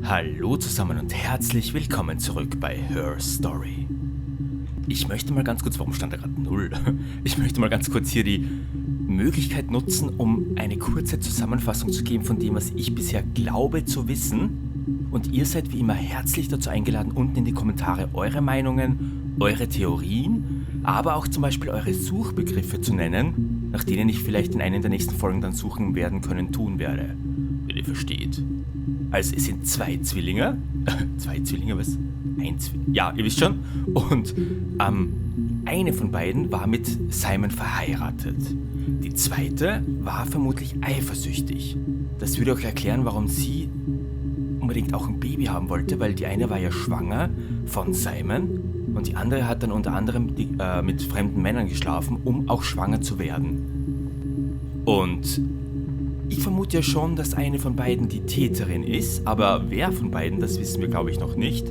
Hallo zusammen und herzlich willkommen zurück bei Her Story. Ich möchte mal ganz kurz, warum stand da gerade 0? Ich möchte mal ganz kurz hier die Möglichkeit nutzen, um eine kurze Zusammenfassung zu geben von dem, was ich bisher glaube zu wissen. Und ihr seid wie immer herzlich dazu eingeladen, unten in die Kommentare eure Meinungen, eure Theorien, aber auch zum Beispiel eure Suchbegriffe zu nennen, nach denen ich vielleicht in einer der nächsten Folgen dann suchen werden können, tun werde. Wenn ihr versteht. Also es sind 2 Zwillinge. 2 Zwillinge, was? Ja, ihr wisst schon. Und eine von beiden war mit Simon verheiratet. Die zweite war vermutlich eifersüchtig. Das würde auch erklären, warum sie unbedingt auch ein Baby haben wollte, weil die eine war ja schwanger von Simon und die andere hat dann unter anderem mit fremden Männern geschlafen, um auch schwanger zu werden. Und ich vermute ja schon, dass eine von beiden die Täterin ist, aber wer von beiden, das wissen wir, glaube ich, noch nicht.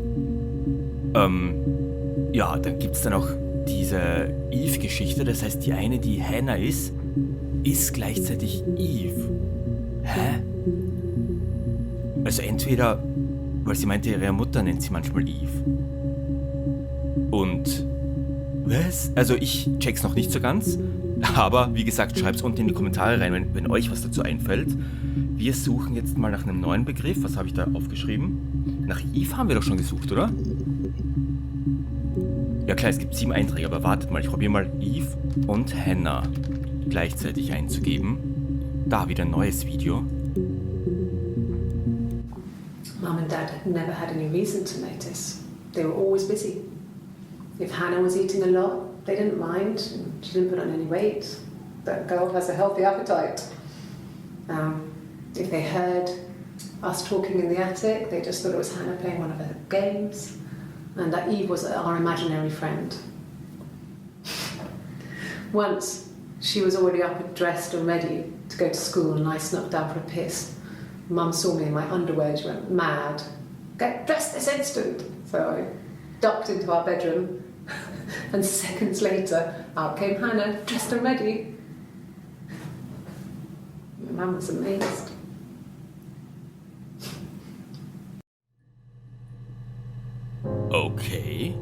Ja, dann gibt es dann auch diese Eve-Geschichte, das heißt, die eine, die Hannah ist gleichzeitig Eve. Hä? Also entweder, weil sie meinte, ihre Mutter nennt sie manchmal Eve. Und was? Also ich check's noch nicht so ganz, aber wie gesagt, schreibt's unten in die Kommentare rein, wenn euch was dazu einfällt. Wir suchen jetzt mal nach einem neuen Begriff. Was habe ich da aufgeschrieben? Nach Eve haben wir doch schon gesucht, oder? Ja klar, es gibt 7 Einträge, aber wartet mal, ich probiere mal Eve und Hannah gleichzeitig einzugeben. Da wieder ein neues Video. Mum and Dad had never had any reason to notice. They were always busy. If Hannah was eating a lot, they didn't mind. She didn't put on any weight. That girl has a healthy appetite. If they heard us talking in the attic, they just thought it was Hannah playing one of her games, and that Eve was our imaginary friend. Once, she was already up and dressed and ready to go to school, and I snuck down for a piss. Mum saw me in my underwear, she went mad. Get dressed this instant! So I ducked into our bedroom, and seconds later, out came Hannah, dressed and ready. My mum was amazed. Okay.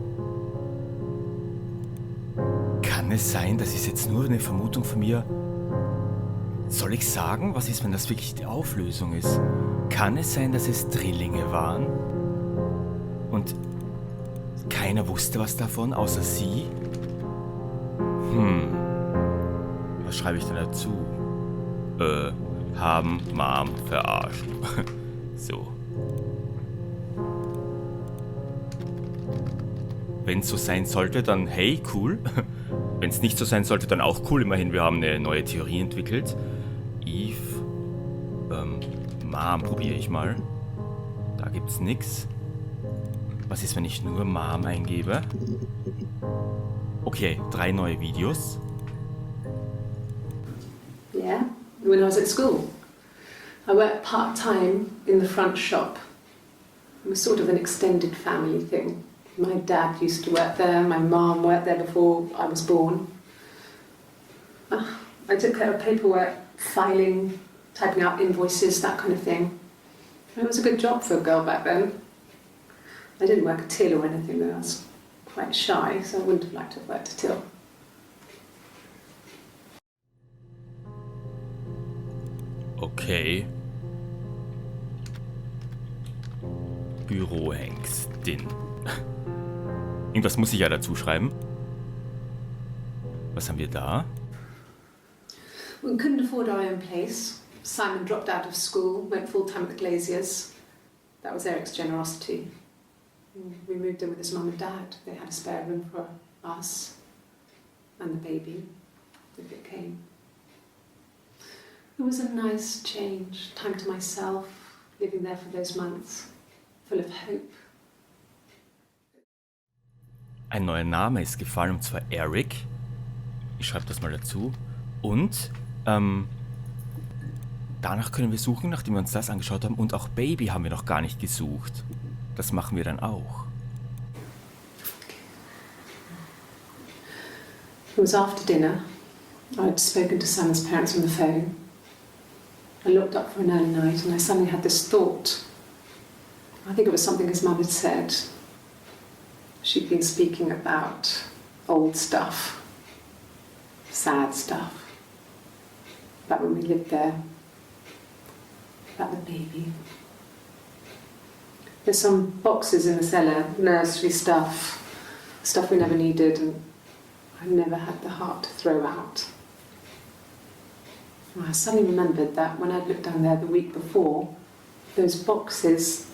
Kann es sein, das ist jetzt nur eine Vermutung von mir? Soll ich sagen, was ist, wenn das wirklich die Auflösung ist? Kann es sein, dass es Drillinge waren? Und keiner wusste was davon, außer sie? Was schreibe ich denn dazu? Haben Mom verarscht. So. Wenn es so sein sollte, dann hey, cool. Wenn es nicht so sein sollte, dann auch cool. Immerhin, wir haben eine neue Theorie entwickelt. Eve, Mom probiere ich mal. Da gibt's nix. Was ist, wenn ich nur Mom eingebe? Okay, 3 neue Videos. Yeah, when I was at school. I worked part-time in the front shop. It was sort of an extended family thing. My dad used to work there, my mum worked there before I was born. I took care of paperwork, filing, typing out invoices, that kind of thing. It was a good job for a girl back then. I didn't work a till or anything though, I was quite shy, so I wouldn't have liked to have worked a till. Okay. Bürohengstin. Irgendwas muss ich ja dazu schreiben. Was haben wir da? We couldn't afford our own place. Simon dropped out of school, went full-time at the Glaziers. That was Eric's generosity. We moved in with his mum and dad. They had a spare room for us and the baby, if it came. It was a nice change, time to myself, living there for those months, full of hope. Ein neuer Name ist gefallen, und zwar Eric. Ich schreibe das mal dazu. Und danach können wir suchen, nachdem wir uns das angeschaut haben. Und auch Baby haben wir noch gar nicht gesucht. Das machen wir dann auch. It was after dinner. I'd spoken to Sam's parents on the phone. I looked up for an early night and I suddenly had this thought. I think it was something his mum had said. She'd been speaking about old stuff, sad stuff, about when we lived there, about the baby. There's some boxes in the cellar, nursery stuff we never needed and I never had the heart to throw out. I suddenly remembered that when I'd looked down there the week before, those boxes,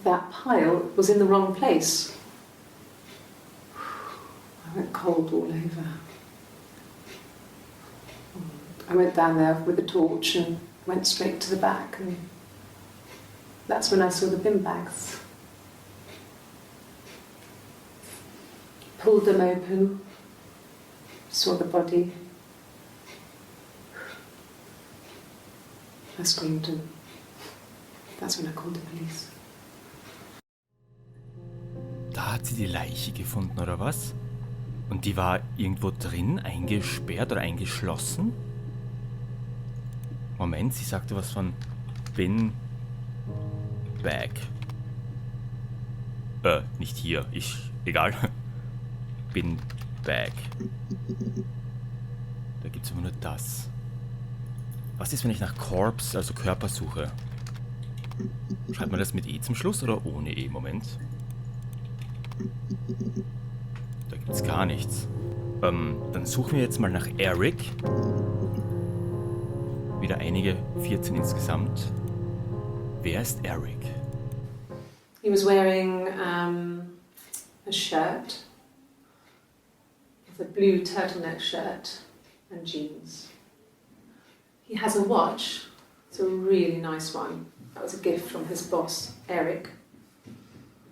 that pile was in the wrong place. I went cold all over. I went down there with a torch and went straight to the back, and that's when I saw the bin bags. Pulled them open, saw the body. I screamed and that's when I called the police. Da hat sie die Leiche gefunden, oder was? Und die war irgendwo drin, eingesperrt oder eingeschlossen? Moment, sie sagte was von Bin Bag. Nicht hier, egal. Bin Bag. Da gibt's immer nur das. Was ist, wenn ich nach Corpse, also Körper suche? Schreibt man das mit E zum Schluss oder ohne E? Moment. Da gibt's gar nichts. Dann suchen wir jetzt mal nach Eric. Wieder einige, 14 insgesamt. Wer ist Eric? He was wearing a shirt. It's a blue turtleneck shirt and jeans. He has a watch. It's a really nice one. That was a gift from his boss, Eric.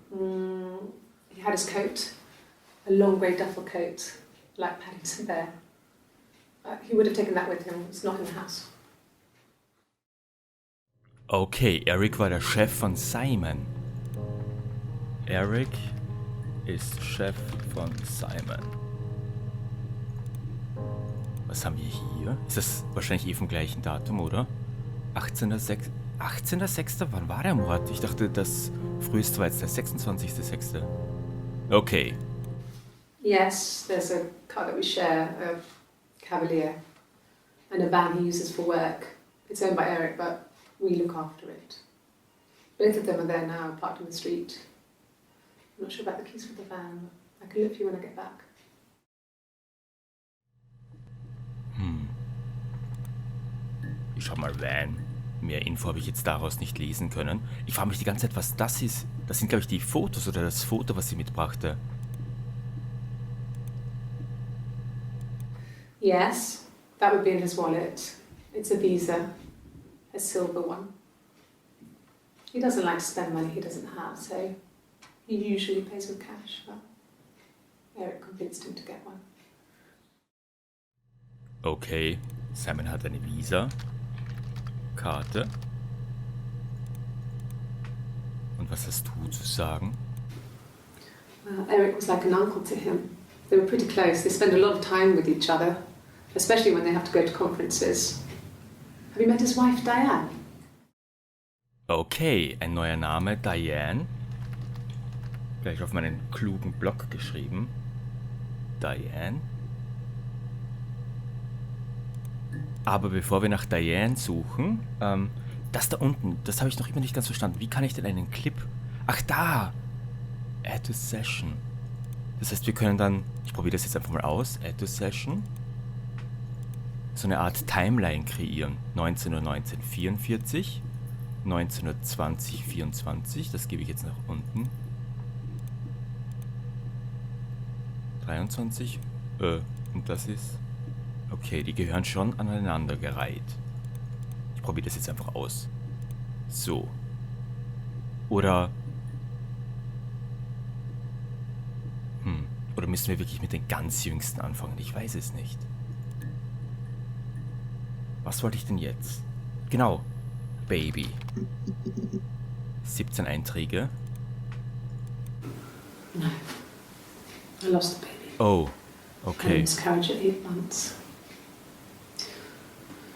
He had his coat, a long grey duffel coat, like Paddington Bear. He would have taken that with him. It's not in the house. Okay, Eric war der Chef von Simon. Eric ist Chef von Simon. Was haben wir hier? Ist das wahrscheinlich vom gleichen Datum, oder? 18.06. 18.06. Wann war der Mord? Ich dachte, das früheste war jetzt der 26.06. Okay. Yes, there's a car that we share, a Cavalier, and a van he uses for work. It's owned by Eric, but we look after it. Both of them are there now, parked on the street. I'm not sure about the keys for the van. I can look for you when I get back. Ich schau mal, Van. Mehr Info habe ich jetzt daraus nicht lesen können. Ich frage mich die ganze Zeit, was das ist. Das sind, glaube ich, die Fotos oder das Foto, was sie mitbrachte. Yes, that would be in his wallet. It's a Visa, a silver one. He doesn't like to spend money he doesn't have, so he usually pays with cash, but Eric convinced him to get one. Okay, Simon hat eine Visa-Karte. Und was hast du zu sagen? Well, Eric was like an uncle to him. They were pretty close. They spend a lot of time with each other, especially when they have to go to conferences. Have you met his wife, Diane? Okay, ein neuer Name, Diane. Gleich auf meinen klugen Blog geschrieben. Diane. Aber bevor wir nach Diane suchen, das da unten, das habe ich noch immer nicht ganz verstanden. Wie kann ich denn einen Clip... Ach, da! Add to Session. Das heißt, wir können dann... Ich probiere das jetzt einfach mal aus. Add to Session. So eine Art Timeline kreieren. 19:19 44. 19:20 24. Das gebe ich jetzt nach unten. 23. Und das ist... Okay, die gehören schon aneinandergereiht. Ich probiere das jetzt einfach aus. So. Oder... Oder müssen wir wirklich mit den ganz Jüngsten anfangen? Ich weiß es nicht. Was wollte ich denn jetzt? Genau. Baby. 17 Einträge. No. I lost the baby. Oh, I okay. miscarriage at 8 months.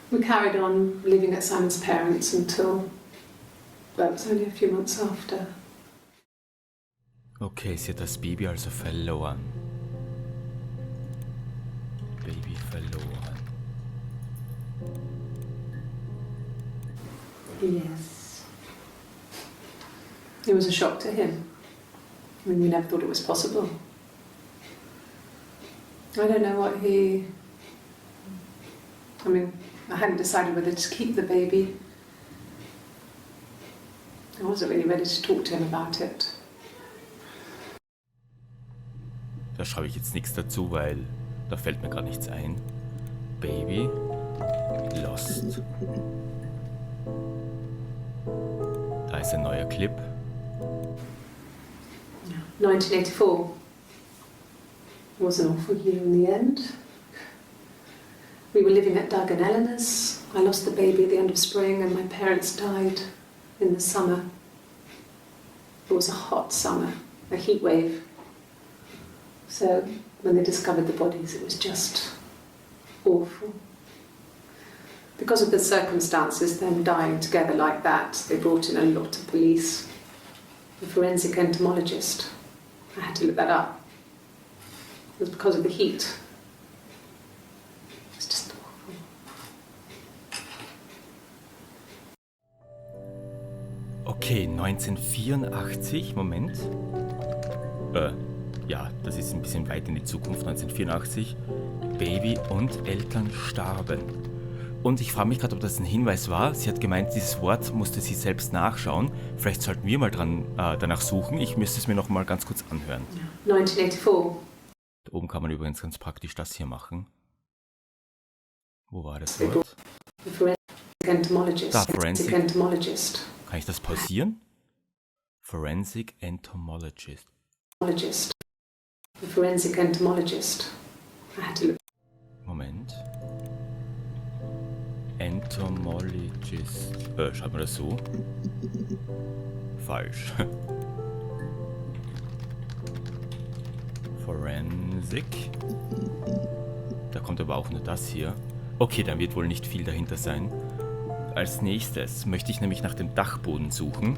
We carried on living at Simon's parents until, well, it was only a few months after. Okay, sie hat das Baby also verloren. Baby verloren. Yes. It was a shock to him. I mean, we never thought it was possible. I don't know what he... I mean, I hadn't decided whether to keep the baby. I wasn't really ready to talk to him about it. Da schreibe ich jetzt nichts dazu, weil da fällt mir gerade nichts ein. Baby lost. Da ist ein neuer Clip. 1984 was an awful year in the end. We were living at Doug and Eleanor's. I lost the baby at the end of spring and my parents died in the summer. It was a hot summer, a heat wave. So when they discovered the bodies, it was just awful. Because of the circumstances, them dying together like that, they brought in a lot of police. The forensic entomologist. I had to look that up. It was because of the heat. It was just awful. Okay, 1984, Moment. Ja, das ist ein bisschen weit in die Zukunft, 1984. Baby und Eltern starben. Und ich frage mich gerade, ob das ein Hinweis war. Sie hat gemeint, dieses Wort musste sie selbst nachschauen. Vielleicht sollten wir mal danach suchen. Ich müsste es mir noch mal ganz kurz anhören. 1984. Da oben kann man übrigens ganz praktisch das hier machen. Wo war das Wort? The forensic entomologist. Da, Forensic. Entomologist. Kann ich das pausieren? Forensic Entomologist. The forensic entomologist. I had to look. Moment. Entomologist. Schreibt man das so? Falsch. Forensic. Da kommt aber auch nur das hier. Okay, dann wird wohl nicht viel dahinter sein. Als nächstes möchte ich nämlich nach dem Dachboden suchen.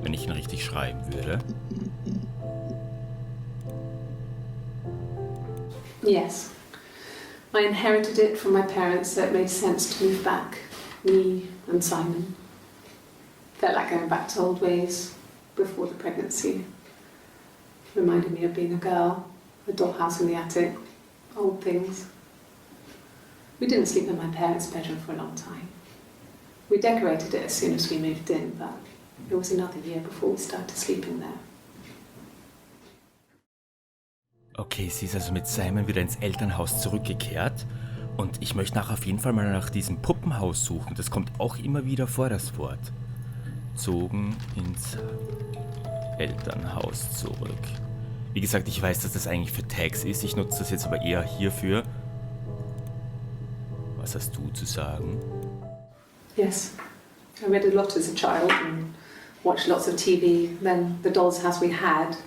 Wenn ich ihn richtig schreiben würde. Yes. I inherited it from my parents, so it made sense to move back. Me and Simon. Felt like going back to old ways before the pregnancy. Reminded me of being a girl, a dollhouse in the attic, old things. We didn't sleep in my parents' bedroom for a long time. We decorated it as soon as we moved in, but it was another year before we started sleeping there. Okay, sie ist also mit Simon wieder ins Elternhaus zurückgekehrt. Und ich möchte auf jeden Fall mal nach diesem Puppenhaus suchen. Das kommt auch immer wieder vor, das Wort. Zogen ins Elternhaus zurück. Wie gesagt, ich weiß, dass das eigentlich für Tags ist. Ich nutze das jetzt aber eher hierfür. Was hast du zu sagen? Yes, I read a lot as a child and watched lots of TV. Then the doll's house we had,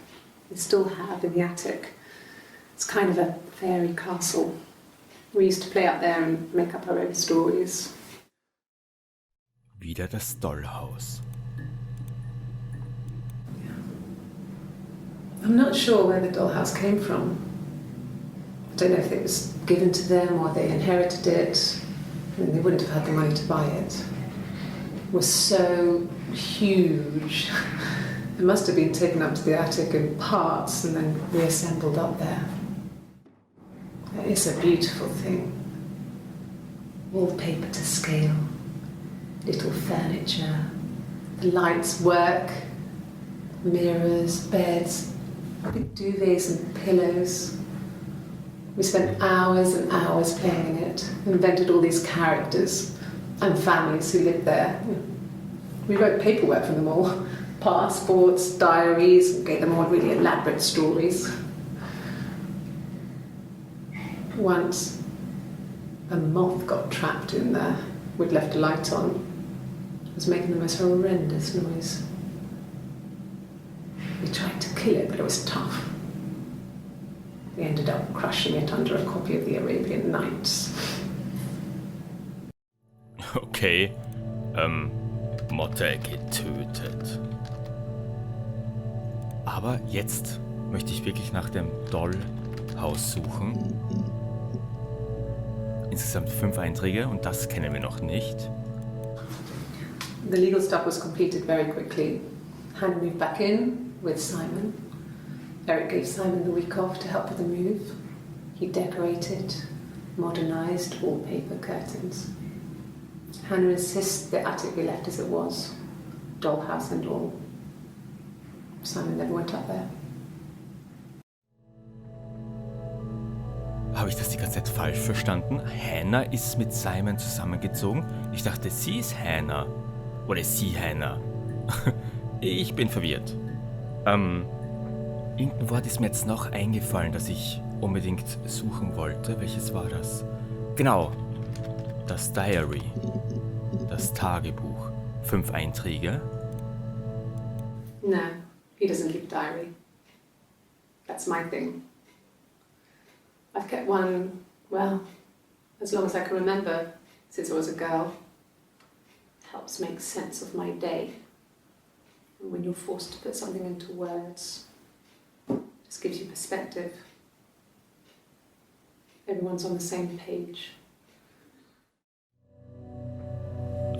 we still have in the attic. It's kind of a fairy castle. We used to play up there and make up our own stories. Wieder das Dollhaus. I'm not sure where the dollhouse came from. I don't know if it was given to them or they inherited it. I mean, they wouldn't have had the money to buy it. It was so huge. It must have been taken up to the attic in parts and then reassembled up there. It's a beautiful thing. Wallpaper to scale, little furniture, the lights work, mirrors, beds, big duvets and pillows. We spent hours and hours playing in it, invented all these characters and families who lived there. We wrote paperwork for them all, passports, diaries, and gave them all really elaborate stories. Once, a moth got trapped in there. We'd left a light on. It was making the most horrendous noise. We tried to kill it, but it was tough. We ended up crushing it under a copy of the Arabian Nights. Okay, Motte getötet. Aber jetzt möchte ich wirklich nach dem Dollhaus suchen. Insgesamt 5 Einträge und das kennen wir noch nicht. The legal stuff was completed very quickly. Hannah moved back in with Simon. Eric gave Simon the week off to help with the move. He decorated, modernised wallpaper curtains. Hannah insists the attic be left as it was, dollhouse and all. Simon never went up there. Habe ich das die ganze Zeit falsch verstanden? Hannah ist mit Simon zusammengezogen? Ich dachte, sie ist Hannah. Oder sie Hannah. Ich bin verwirrt. Irgendein Wort ist mir jetzt noch eingefallen, das ich unbedingt suchen wollte. Welches war das? Genau. Das Diary. Das Tagebuch. 5 Einträge. No, he doesn't keep a diary. That's my thing. I've kept one, well, as long as I can remember, since I was a girl. Helps make sense of my day. And when you're forced to put something into words, it just gives you perspective. Everyone's on the same page.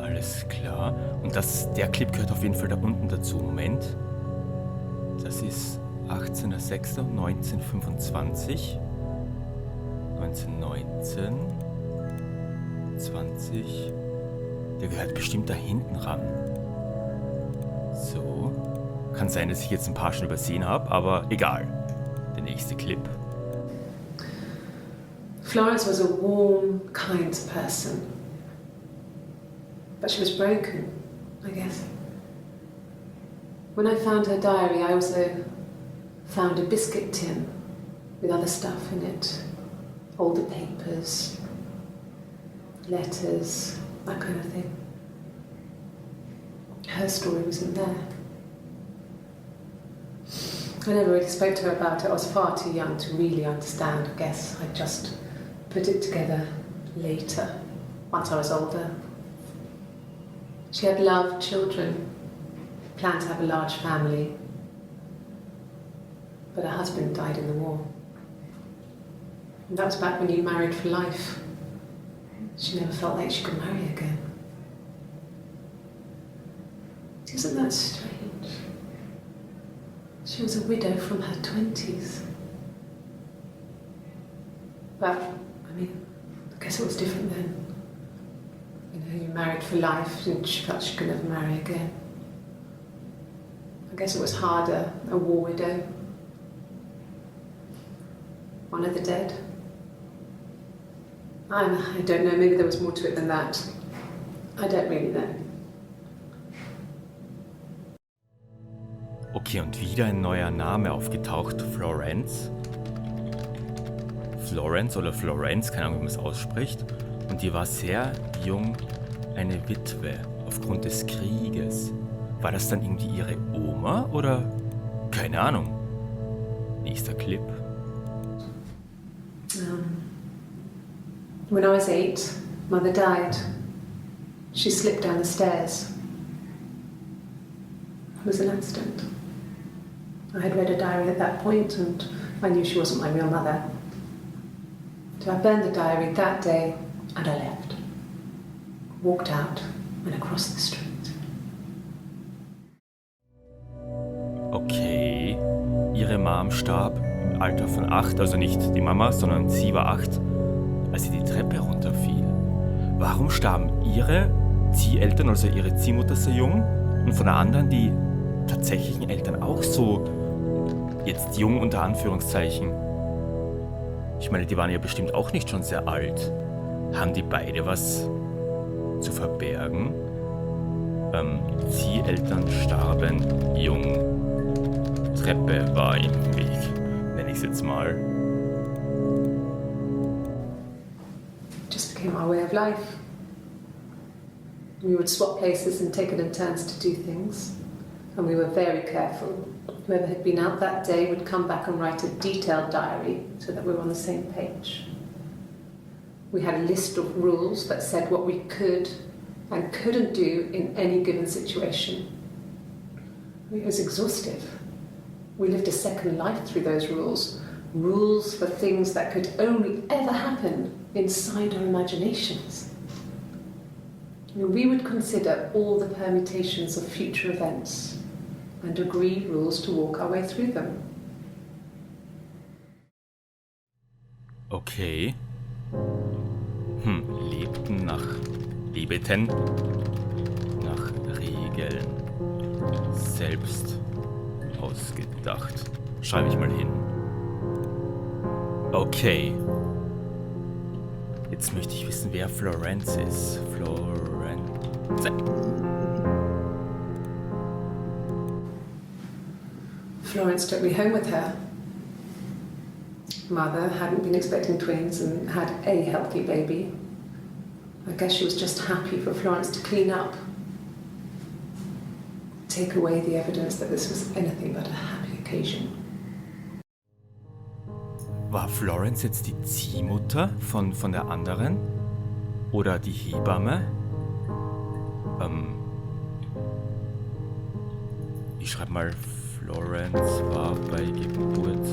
Alles klar. Und der Clip gehört auf jeden Fall da unten dazu. Moment. Das ist 18.06.1925. 1919. 20. Der gehört bestimmt da hinten ran. So. Kann sein, dass ich jetzt ein paar schon übersehen habe, aber egal. Der nächste Clip. Florence was a warm, kind person. But she was broken, I guess. When I found her diary, I also found a biscuit tin with other stuff in it. Older papers, letters, that kind of thing. Her story wasn't there. I never really spoke to her about it. I was far too young to really understand, I guess. I just put it together later, once I was older. She had loved children, planned to have a large family, but her husband died in the war. And that was back when you married for life. She never felt like she could marry again. Isn't that strange? She was a widow from her 20s. But, I mean, I guess it was different then. You know, you married for life and she felt she could never marry again. I guess it was harder, a war widow. One of the dead. I don't know, maybe there was more to it than that. I don't really know. Okay, und wieder ein neuer Name aufgetaucht, Florence. Florence oder Florence, keine Ahnung, wie man es ausspricht. Und die war sehr jung eine Witwe aufgrund des Krieges. War das dann irgendwie ihre Oma oder? Keine Ahnung. Nächster Clip. When I was 8, Mother died. She slipped down the stairs. It was an accident. I had read a diary at that point and I knew she wasn't my real mother. So I burned the diary that day and I left. Walked out and across the street. Okay, ihre Mom starb im Alter von 8, also nicht die Mama, sondern sie war 8, als sie die Treppe runterfiel. Warum starben ihre Zieheltern, also ihre Ziehmutter, so jung und von der anderen die tatsächlichen Eltern auch so jetzt jung unter Anführungszeichen? Ich meine, die waren ja bestimmt auch nicht schon sehr alt. Haben die beide was zu verbergen? Zieheltern starben jung. Treppe war im Weg, nenne ich es jetzt mal. Just became our way of life. We would swap places and take it in turns to do things. And we were very careful. Whoever had been out that day would come back and write a detailed diary so that we were on the same page. We had a list of rules that said what we could and couldn't do in any given situation. It was exhaustive. We lived a second life through those rules. Rules for things that could only ever happen inside our imaginations. We would consider all the permutations of future events and agree rules to walk our way through them. Okay. Lebten nach Regeln. Selbst ausgedacht. Schreibe ich mal hin. Okay. Jetzt möchte ich wissen, wer Florence ist. Florence took me home with her. Mother hadn't been expecting twins and had a healthy baby. I guess she was just happy for Florence to clean up. Take away the evidence that this was anything but a happy occasion. War Florence jetzt die Ziehmutter von der anderen? Oder die Hebamme? Ich schreibe mal, Florence war bei Geburt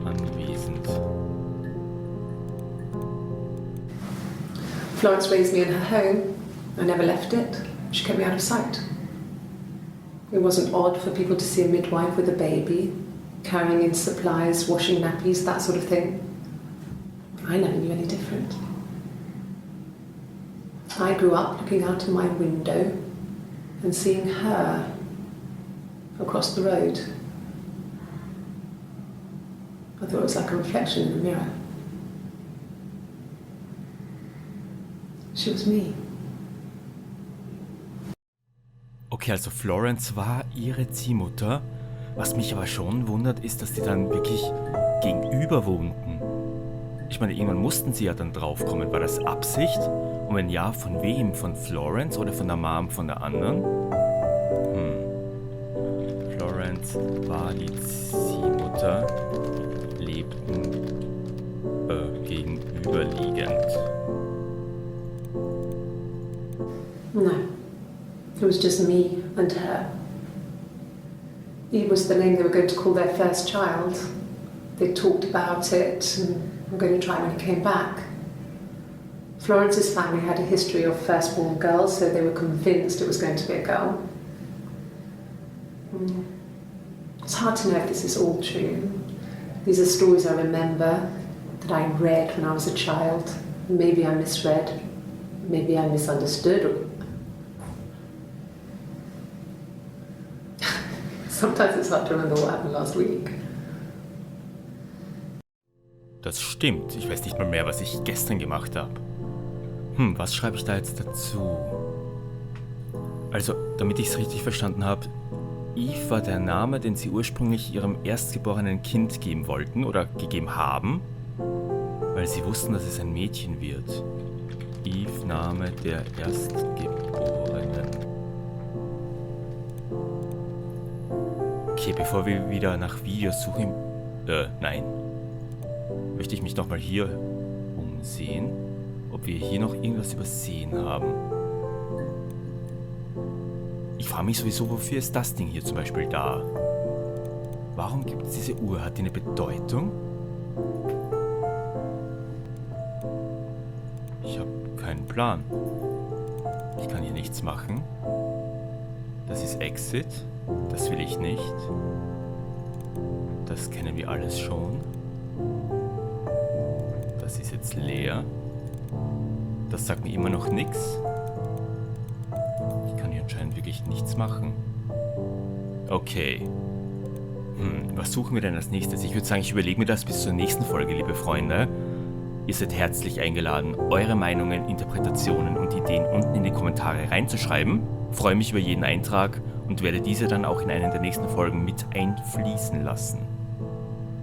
anwesend. Florence raised me in her home. I never left it. She kept me out of sight. It wasn't odd for people to see a midwife with a baby, carrying in supplies, washing nappies, that sort of thing. I never knew any different. I grew up looking out of my window and seeing her across the road. I thought it was like a reflection in the mirror. She was me. Okay, also Florence war ihre Ziehmutter. Was mich aber schon wundert, ist, dass die dann wirklich gegenüber wohnten. Ich meine, irgendwann mussten sie ja dann draufkommen. War das Absicht? Und wenn ja, von wem? Von Florence oder von der Mom von der anderen? Florence war die Ziehmutter, lebten gegenüberliegend. No, it was just me and her. Eve was the name they were going to call their first child. They talked about it and were going to try when he came back. Florence's family had a history of firstborn girls, so they were convinced it was going to be a girl. It's hard to know if this is all true. These are stories I remember, that I read when I was a child. Maybe I misread, maybe I misunderstood. Sometimes it's hard to remember what happened last week. Das stimmt. Ich weiß nicht mal mehr, was ich gestern gemacht habe. Was schreibe ich da jetzt dazu? Also, damit ich es richtig verstanden habe, Eve war der Name, den sie ursprünglich ihrem erstgeborenen Kind geben wollten oder gegeben haben, weil sie wussten, dass es ein Mädchen wird. Eve, Name der Erstgeborenen. Okay, bevor wir wieder nach Videos suchen, nein, möchte ich mich nochmal hier umsehen, ob wir hier noch irgendwas übersehen haben. Ich frage mich sowieso, wofür ist das Ding hier zum Beispiel da? Warum gibt es diese Uhr? Hat die eine Bedeutung? Ich habe keinen Plan. Ich kann hier nichts machen. Das ist Exit. Das will ich nicht. Das kennen wir alles schon. Das ist jetzt leer. Das sagt mir immer noch nichts. Ich kann hier anscheinend wirklich nichts machen. Okay. Was suchen wir denn als nächstes? Ich würde sagen, ich überlege mir das bis zur nächsten Folge, liebe Freunde. Ihr seid herzlich eingeladen, eure Meinungen, Interpretationen und Ideen unten in die Kommentare reinzuschreiben. Freue mich über jeden Eintrag und werde diese dann auch in einer der nächsten Folgen mit einfließen lassen.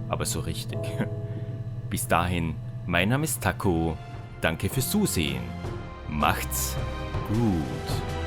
Aber so richtig. Bis dahin, mein Name ist Tako. Danke fürs Zusehen. Macht's gut.